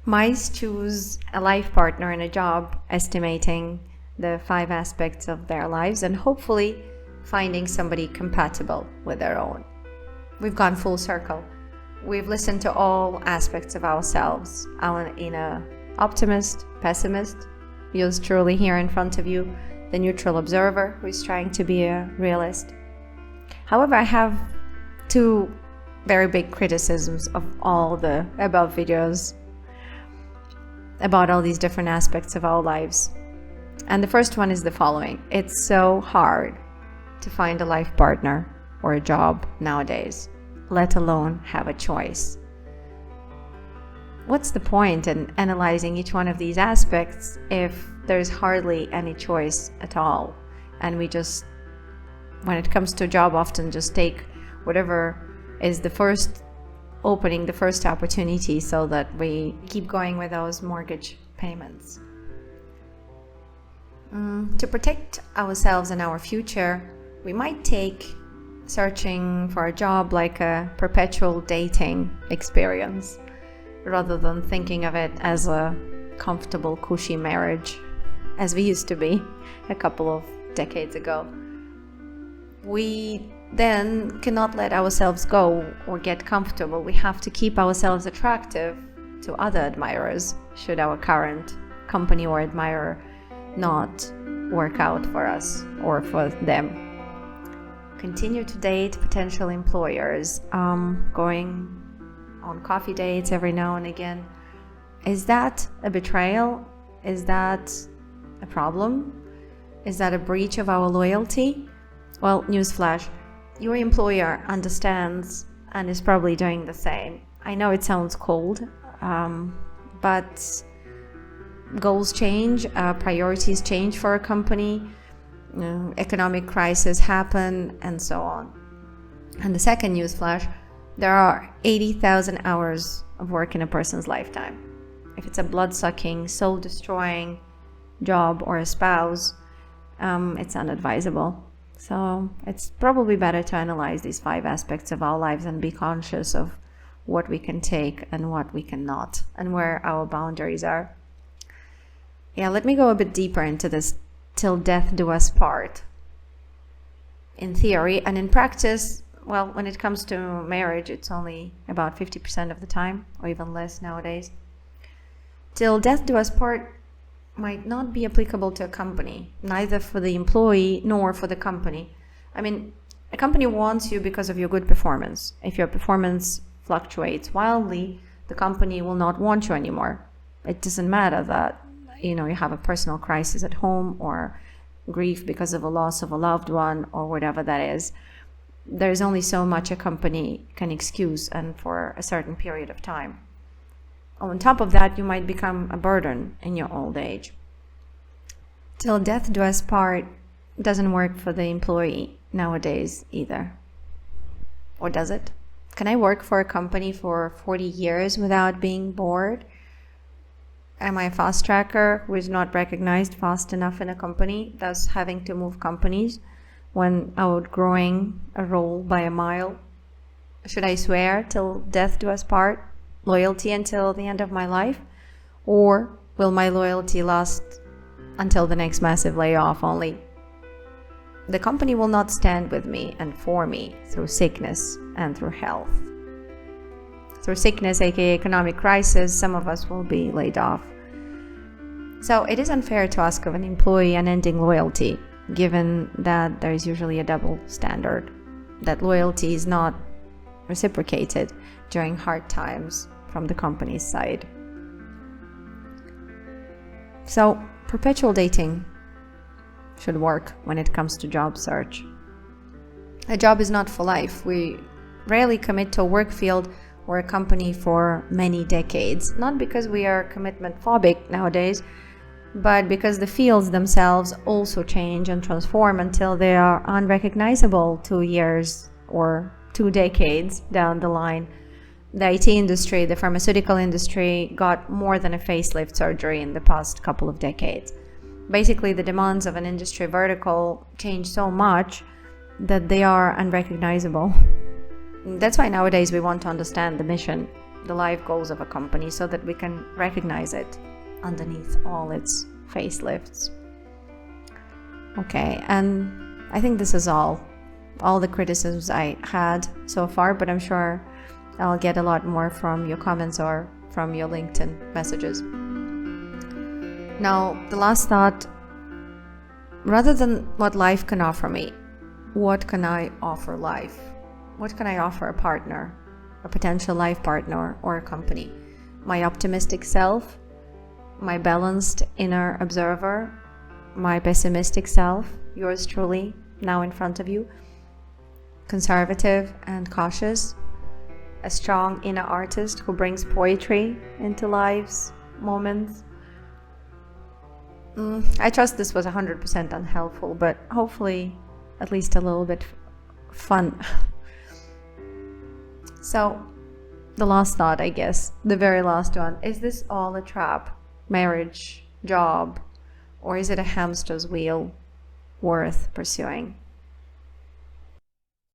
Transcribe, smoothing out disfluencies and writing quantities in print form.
Mice choose a life partner in a job, estimating the 5 aspects of their lives and hopefully finding somebody compatible with their own. We've gone full circle. We've listened to all aspects of ourselves. Our inner optimist, pessimist, yours truly here in front of you, the neutral observer who is trying to be a realist. However, I have 2 very big criticisms of all the above videos about all these different aspects of our lives. And the first one is the following: it's so hard to find a life partner or a job nowadays, let alone have a choice. What's the point in analyzing each one of these aspects if there's hardly any choice at all? And we just, when it comes to a job, often just take whatever is the first opening, the first opportunity, so that we keep going with those mortgage payments. To protect ourselves and our future, we might take searching for a job like a perpetual dating experience, rather than thinking of it as a comfortable, cushy marriage, as we used to be a couple of decades ago. We then cannot let ourselves go or get comfortable. We have to keep ourselves attractive to other admirers, should our current company or admirer not work out for us or for them. Continue to date potential employers, going on coffee dates every now and again. Is that a betrayal? Is that a problem? Is that a breach of our loyalty? Well, newsflash, your employer understands and is probably doing the same. I know it sounds cold, but goals change, priorities change for a company, economic crises happen, and so on. And the second newsflash, there are 80,000 hours of work in a person's lifetime. If it's a blood-sucking, soul-destroying job or a spouse, it's unadvisable. So it's probably better to analyze these 5 aspects of our lives and be conscious of what we can take and what we cannot, and where our boundaries are. Yeah, let me go a bit deeper into this till death do us part. In theory and in practice, well, when it comes to marriage, it's only about 50% of the time, or even less nowadays. Till death do us part might not be applicable to a company, neither for the employee nor for the company. I mean, a company wants you because of your good performance. If your performance fluctuates wildly, the company will not want you anymore. It doesn't matter that, you have a personal crisis at home or grief because of a loss of a loved one or whatever that is. There's only so much a company can excuse, and for a certain period of time. On top of that, you might become a burden in your old age. Till death do us part doesn't work for the employee nowadays either. Or does it? Can I work for a company for 40 years without being bored? Am I a fast tracker who is not recognized fast enough in a company, thus having to move companies when outgrowing a role by a mile? Should I swear till death do us part, loyalty until the end of my life? Or will my loyalty last until the next massive layoff only? The company will not stand with me and for me through sickness and through health. Through sickness, aka economic crisis, some of us will be laid off. So it is unfair to ask of an employee unending loyalty, given that there is usually a double standard, that loyalty is not reciprocated during hard times from the company's side. So perpetual dating should work when it comes to job search. A job is not for life. We rarely commit to a work field or a company for many decades, not because we are commitment phobic nowadays, but because the fields themselves also change and transform until they are unrecognizable 2 years or 2 decades down the line. The IT industry, the pharmaceutical industry got more than a facelift surgery in the past couple of decades. Basically, the demands of an industry vertical change so much that they are unrecognizable. That's why nowadays we want to understand the mission the life goals of a company so that we can recognize it underneath all its facelifts. Okay, and I think this is all the criticisms I had so far, but I'm sure I'll get a lot more from your comments or from your LinkedIn messages. Now, the last thought, rather than what life can offer me, what can I offer life? What can I offer a partner, a potential life partner, or a company? My optimistic self, my balanced inner observer, my pessimistic self, yours truly, now in front of you, conservative and cautious, a strong inner artist who brings poetry into life's moments. I trust this was 100% unhelpful, but hopefully at least a little bit fun. So, the last thought, I guess, the very last one, is this all a trap? Marriage, job, or is it a hamster's wheel worth pursuing?